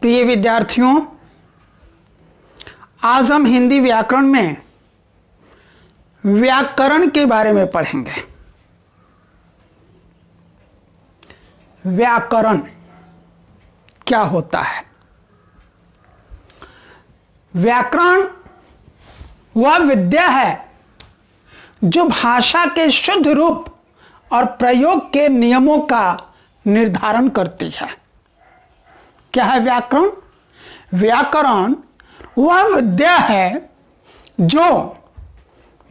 प्रिय विद्यार्थियों, आज हम हिंदी व्याकरण में व्याकरण के बारे में पढ़ेंगे। व्याकरण क्या होता है? व्याकरण वह विद्या है जो भाषा के शुद्ध रूप और प्रयोग के नियमों का निर्धारण करती है। क्या है व्याकरण? व्याकरण वह विद्या है जो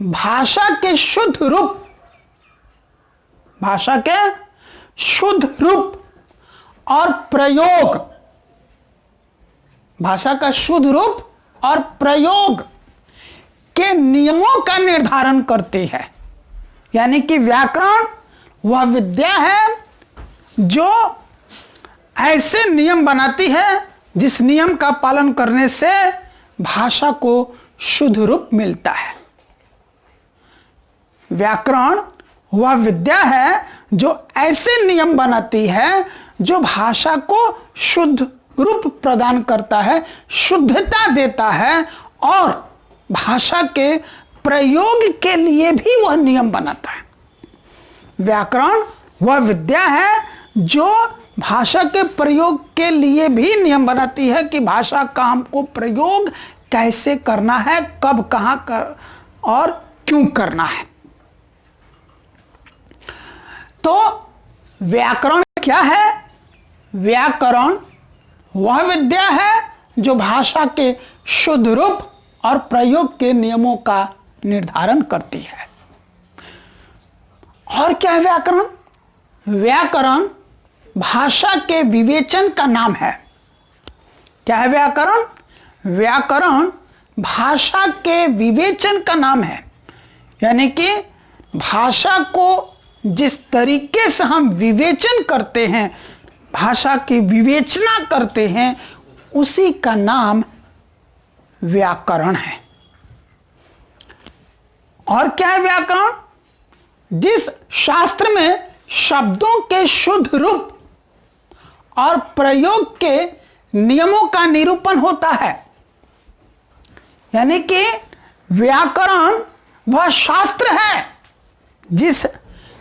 भाषा के शुद्ध रूप और प्रयोग, भाषा का शुद्ध रूप और प्रयोग के नियमों का निर्धारण करती है। यानी कि व्याकरण वह विद्या है जो ऐसे नियम बनाती है जिस नियम का पालन करने से भाषा को शुद्ध रूप मिलता है। व्याकरण वह विद्या है जो ऐसे नियम बनाती है जो भाषा को शुद्ध रूप प्रदान करता है, शुद्धता देता है और भाषा के प्रयोग के लिए भी वह नियम बनाता है। व्याकरण वह विद्या है जो भाषा के प्रयोग के लिए भी नियम बनाती है कि भाषा का हमको प्रयोग कैसे करना है, कब, कहां कर और क्यों करना है। तो व्याकरण क्या है? व्याकरण वह विद्या है जो भाषा के शुद्ध रूप और प्रयोग के नियमों का निर्धारण करती है। और क्या है व्याकरण? व्याकरण भाषा के विवेचन का नाम है। क्या है व्याकरण? व्याकरण भाषा के विवेचन का नाम है। यानी कि भाषा को जिस तरीके से हम विवेचन करते हैं, भाषा की विवेचना करते हैं, उसी का नाम व्याकरण है। और क्या है व्याकरण? जिस शास्त्र में शब्दों के शुद्ध रूप और प्रयोग के नियमों का निरूपण होता है। यानी कि व्याकरण वह शास्त्र है जिस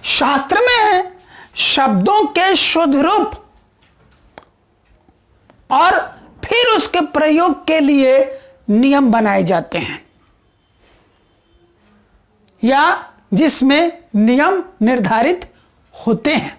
शास्त्र में शब्दों के शुद्ध रूप और फिर उसके प्रयोग के लिए नियम बनाए जाते हैं, या जिसमें नियम निर्धारित होते हैं।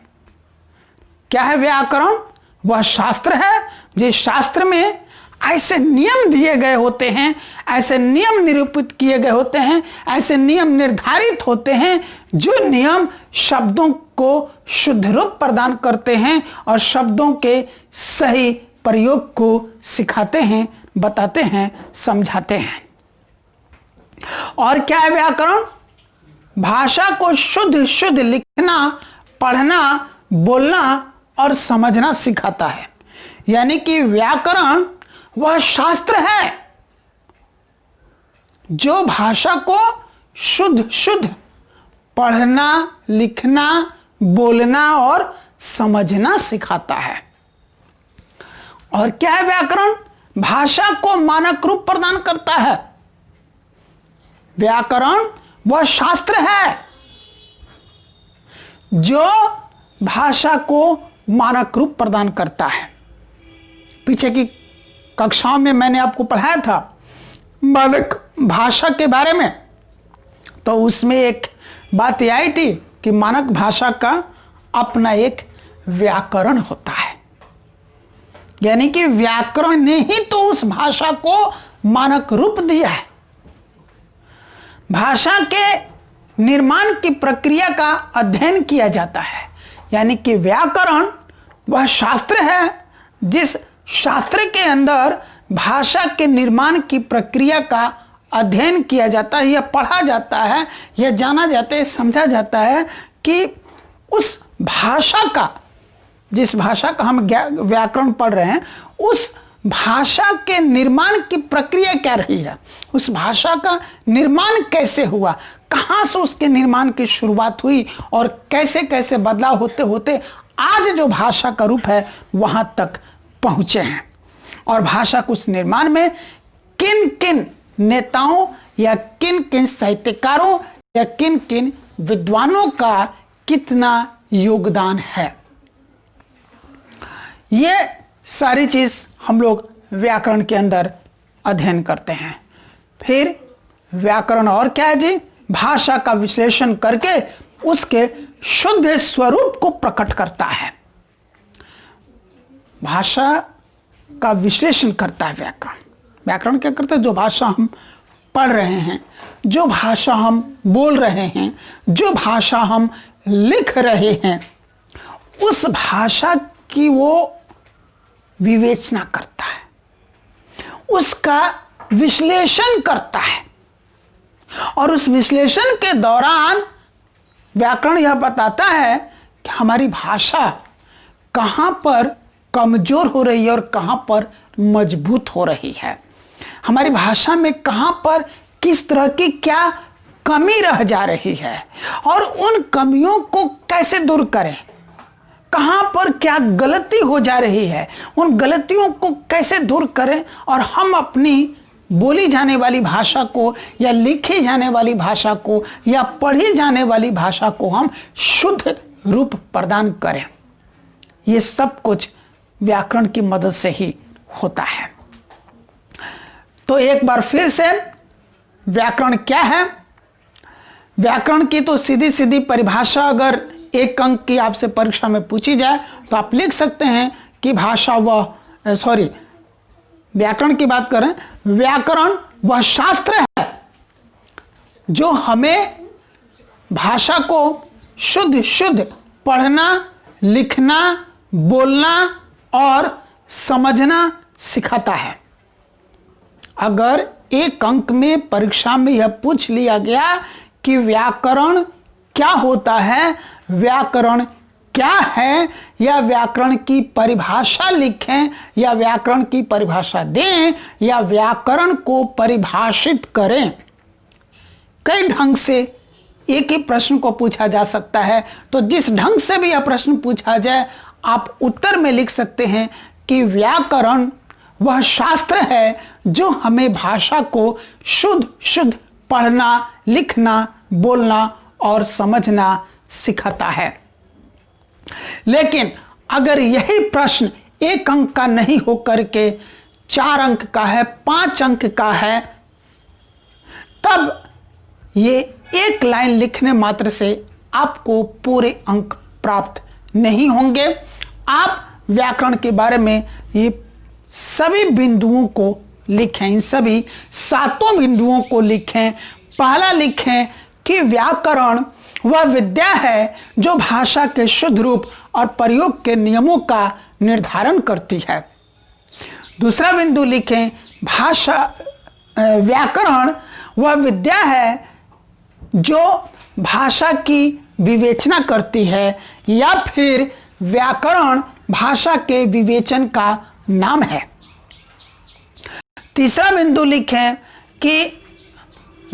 क्या है व्याकरण? वह शास्त्र है जिस शास्त्र में ऐसे नियम दिए गए होते हैं, ऐसे नियम निरूपित किए गए होते हैं, ऐसे नियम निर्धारित होते हैं जो नियम शब्दों को शुद्ध रूप प्रदान करते हैं और शब्दों के सही प्रयोग को सिखाते हैं, बताते हैं, समझाते हैं। और क्या है व्याकरण? भाषा को शुद्ध लिखना, पढ़ना, बोलना और समझना सिखाता है। यानी कि व्याकरण वह शास्त्र है जो भाषा को शुद्ध पढ़ना, लिखना, बोलना और समझना सिखाता है। और क्या है व्याकरण? भाषा को मानक रूप प्रदान करता है। व्याकरण वह शास्त्र है जो भाषा को मानक रूप प्रदान करता है। पीछे की कक्षाओं में मैंने आपको पढ़ाया था मानक भाषा के बारे में, तो उसमें एक बात यह आई थी कि मानक भाषा का अपना एक व्याकरण होता है। यानी कि व्याकरण ने ही तो उस भाषा को मानक रूप दिया है। भाषा के निर्माण की प्रक्रिया का अध्ययन किया जाता है। यानी कि व्याकरण वह शास्त्र है जिस शास्त्र के अंदर भाषा के निर्माण की प्रक्रिया का अध्ययन किया जाता है, यह पढ़ा जाता है, यह जाना जाता है, समझा जाता है कि उस भाषा का, जिस भाषा का हम व्याकरण पढ़ रहे हैं, उस भाषा के निर्माण की प्रक्रिया क्या रही है, उस भाषा का निर्माण कैसे हुआ, कहाँ से उसके निर्माण की शुरुआत हुई और कैसे कैसे बदलाव होते होते आज जो भाषा का रूप है वहाँ तक पहुँचे हैं। और भाषा के उस निर्माण में किन किन नेताओं या किन किन साहित्यकारों या किन किन विद्वानों का कितना योगदान है, ये सारी चीज हम लोग व्याकरण के अंदर अध्ययन करते हैं। फिर व्याकरण और क्या है जी? भाषा का विश्लेषण करके उसके शुद्ध स्वरूप को प्रकट करता है। भाषा का विश्लेषण करता है व्याकरण। व्याकरण क्या करता है? जो भाषा हम पढ़ रहे हैं, जो भाषा हम बोल रहे हैं, जो भाषा हम लिख रहे हैं, उस भाषा की वो विवेचना करता है, उसका विश्लेषण करता है। और उस विश्लेषण के दौरान व्याकरण यह बताता है कि हमारी भाषा कहां पर कमजोर हो रही है और कहां पर मजबूत हो रही है, हमारी भाषा में कहां पर किस तरह की क्या कमी रह जा रही है और उन कमियों को कैसे दूर करें, कहां पर क्या गलती हो जा रही है, उन गलतियों को कैसे दूर करें और हम अपनी बोली जाने वाली भाषा को या लिखी जाने वाली भाषा को या पढ़ी जाने वाली भाषा को हम शुद्ध रूप प्रदान करें। ये सब कुछ व्याकरण की मदद से ही होता है। तो एक बार फिर से व्याकरण क्या है? व्याकरण की तो सीधी सीधी परिभाषा अगर एक अंक की आपसे परीक्षा में पूछी जाए तो आप लिख सकते हैं कि व्याकरण की बात करें, व्याकरण वह शास्त्र है जो हमें भाषा को शुद्ध शुद्ध पढ़ना, लिखना, बोलना और समझना सिखाता है। अगर एक अंक में परीक्षा में यह पूछ लिया गया कि व्याकरण क्या होता है, व्याकरण क्या है, या व्याकरण की परिभाषा लिखें या व्याकरण की परिभाषा दें या व्याकरण को परिभाषित करें, कई ढंग से एक ही प्रश्न को पूछा जा सकता है। तो जिस ढंग से भी यह प्रश्न पूछा जाए आप उत्तर में लिख सकते हैं कि व्याकरण वह शास्त्र है जो हमें भाषा को शुद्ध शुद्ध पढ़ना, लिखना, बोलना और समझना सिखाता है। लेकिन अगर यही प्रश्न एक अंक का नहीं होकर के 4 अंक का है, 5 अंक का है, तब ये एक लाइन लिखने मात्र से आपको पूरे अंक प्राप्त नहीं होंगे। आप व्याकरण के बारे में ये सभी बिंदुओं को लिखें, इन सभी 7 बिंदुओं को लिखें। पहला लिखें कि व्याकरण वह विद्या है जो भाषा के शुद्ध रूप और प्रयोग के नियमों का निर्धारण करती है। दूसरा बिंदु लिखें, व्याकरण वह विद्या है जो भाषा की विवेचना करती है, या फिर व्याकरण भाषा के विवेचन का नाम है। तीसरा बिंदु लिखें कि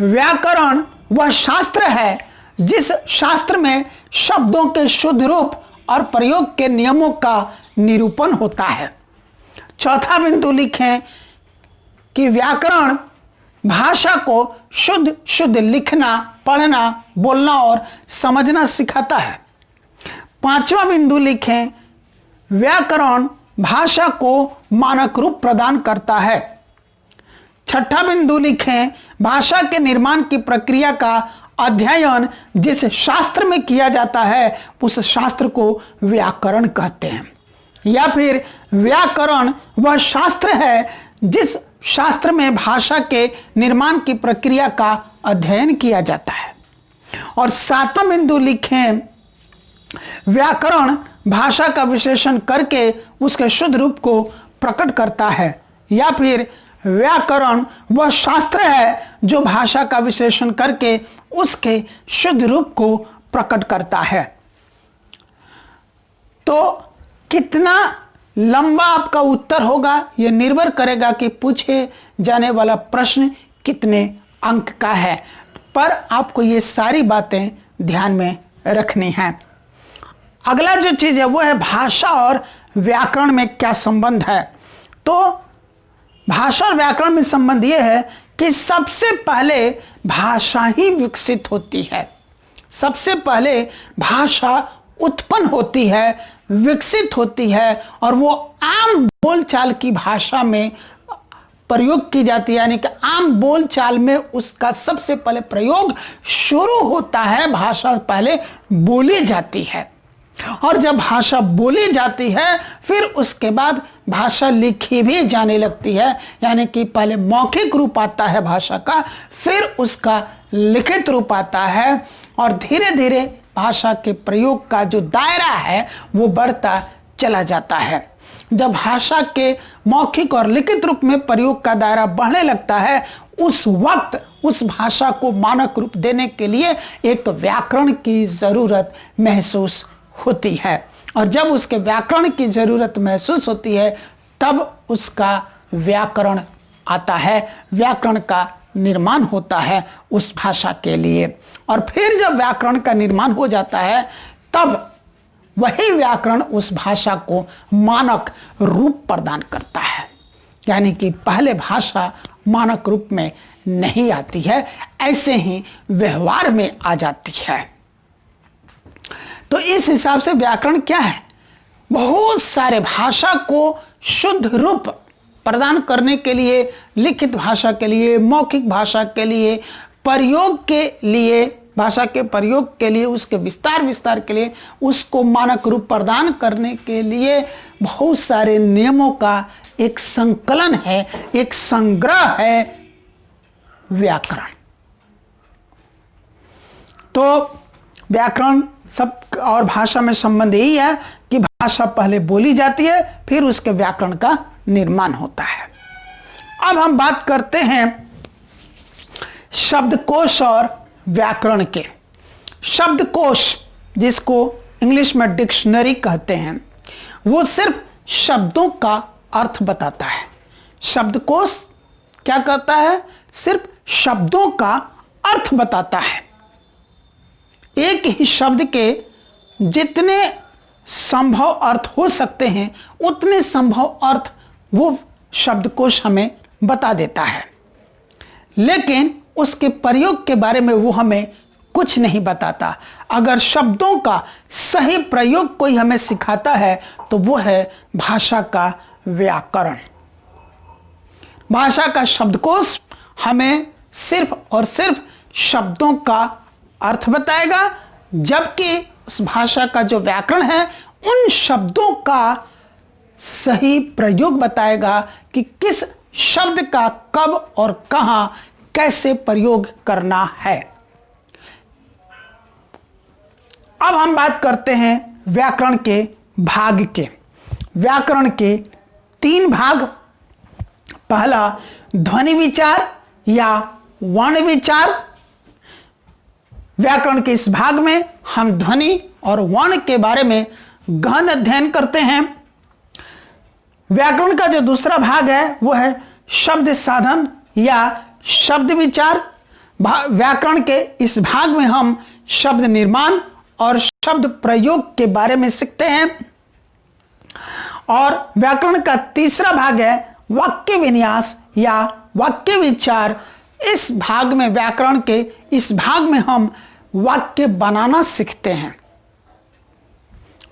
व्याकरण वह शास्त्र है जिस शास्त्र में शब्दों के शुद्ध रूप और प्रयोग के नियमों का निरूपण होता है। चौथा बिंदु लिखें कि व्याकरण भाषा को शुद्ध शुद्ध लिखना, पढ़ना, बोलना और समझना सिखाता है। 5वां बिंदु लिखें, व्याकरण भाषा को मानक रूप प्रदान करता है। 6ठा बिंदु लिखें, भाषा के निर्माण की प्रक्रिया का अध्ययन जिस शास्त्र में किया जाता है उस शास्त्र को व्याकरण कहते हैं। या फिर व्याकरण वह शास्त्र है जिस शास्त्र में भाषा के निर्माण की प्रक्रिया का अध्ययन किया जाता है। और 7वां बिंदु लिखें, व्याकरण भाषा का विश्लेषण करके उसके शुद्ध रूप को प्रकट करता है। या फिर व्याकरण वह शास्त्र है जो भाषा का विश्लेषण करके उसके शुद्ध रूप को प्रकट करता है। तो कितना लंबा आपका उत्तर होगा यह निर्भर करेगा कि पूछे जाने वाला प्रश्न कितने अंक का है, पर आपको ये सारी बातें ध्यान में रखनी है। अगला जो चीज है वो है भाषा और व्याकरण में क्या संबंध है। तो भाषा और व्याकरण में संबंध यह है कि सबसे पहले भाषा ही विकसित होती है, सबसे पहले भाषा उत्पन्न होती है, विकसित होती है, और वो आम बोलचाल की भाषा में प्रयोग की जाती है। यानी कि आम बोलचाल में उसका सबसे पहले प्रयोग शुरू होता है। भाषा पहले बोली जाती है, और जब भाषा बोली जाती है फिर उसके बाद भाषा लिखी भी जाने लगती है। यानी कि पहले मौखिक रूप आता है भाषा का, फिर उसका लिखित रूप आता है, और धीरे धीरे भाषा के प्रयोग का जो दायरा है वो बढ़ता चला जाता है। जब भाषा के मौखिक और लिखित रूप में प्रयोग का दायरा बढ़ने लगता है, उस वक्त उस भाषा को मानक रूप देने के लिए एक व्याकरण की जरूरत महसूस होती है, और जब उसके व्याकरण की जरूरत महसूस होती है तब उसका व्याकरण आता है, व्याकरण का निर्माण होता है उस भाषा के लिए। और फिर जब व्याकरण का निर्माण हो जाता है तब वही व्याकरण उस भाषा को मानक रूप प्रदान करता है। यानी कि पहले भाषा मानक रूप में नहीं आती है, ऐसे ही व्यवहार में आ जाती है। तो इस हिसाब से व्याकरण क्या है? बहुत सारे भाषा को शुद्ध रूप प्रदान करने के लिए, लिखित भाषा के लिए, मौखिक भाषा के लिए, प्रयोग के लिए, भाषा के प्रयोग के लिए, उसके विस्तार के लिए, उसको मानक रूप प्रदान करने के लिए बहुत सारे नियमों का एक संकलन है, एक संग्रह है व्याकरण। तो व्याकरण सब और भाषा में संबंध यही है कि भाषा पहले बोली जाती है, फिर उसके व्याकरण का निर्माण होता है। अब हम बात करते हैं शब्दकोश और व्याकरण के। शब्दकोश, जिसको इंग्लिश में डिक्शनरी कहते हैं, वो सिर्फ शब्दों का अर्थ बताता है। शब्दकोश क्या करता है? सिर्फ शब्दों का अर्थ बताता है। एक ही शब्द के जितने संभव अर्थ हो सकते हैं उतने संभव अर्थ वो शब्दकोश हमें बता देता है, लेकिन उसके प्रयोग के बारे में वो हमें कुछ नहीं बताता। अगर शब्दों का सही प्रयोग कोई हमें सिखाता है तो वो है भाषा का व्याकरण। भाषा का शब्दकोश हमें सिर्फ और सिर्फ शब्दों का अर्थ बताएगा, जबकि उस भाषा का जो व्याकरण है उन शब्दों का सही प्रयोग बताएगा कि किस शब्द का कब और कहां कैसे प्रयोग करना है। अब हम बात करते हैं व्याकरण के भाग के। व्याकरण के 3 भाग। पहला ध्वनि विचार या वर्ण विचार। व्याकरण के इस भाग में हम ध्वनि और वर्ण के बारे में गहन अध्ययन करते हैं। व्याकरण का जो दूसरा भाग है वो है शब्द साधन या शब्द विचार। व्याकरण के इस भाग में हम शब्द निर्माण और शब्द प्रयोग के बारे में सीखते हैं। और व्याकरण का तीसरा भाग है वाक्य विन्यास या वाक्य विचार। इस भाग में, व्याकरण के इस भाग में हम वाक्य बनाना सीखते हैं,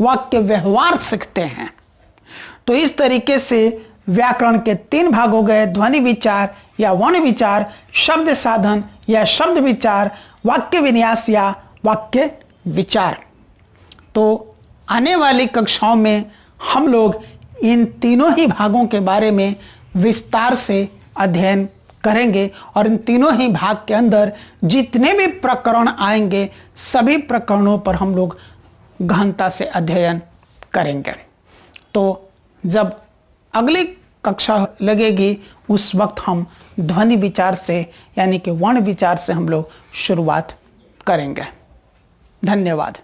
वाक्य व्यवहार सीखते हैं। तो इस तरीके से व्याकरण के 3 भाग हो गए: ध्वनि विचार या वर्ण विचार, शब्द साधन या शब्द विचार, वाक्य विन्यास या वाक्य विचार। तो आने वाली कक्षाओं में हम लोग इन तीनों ही भागों के बारे में विस्तार से अध्ययन करेंगे, और इन तीनों ही भाग के अंदर जितने भी प्रकरण आएंगे सभी प्रकरणों पर हम लोग गहनता से अध्ययन करेंगे। तो जब अगली कक्षा लगेगी उस वक्त हम ध्वनि विचार से यानी कि वर्ण विचार से हम लोग शुरुआत करेंगे। धन्यवाद।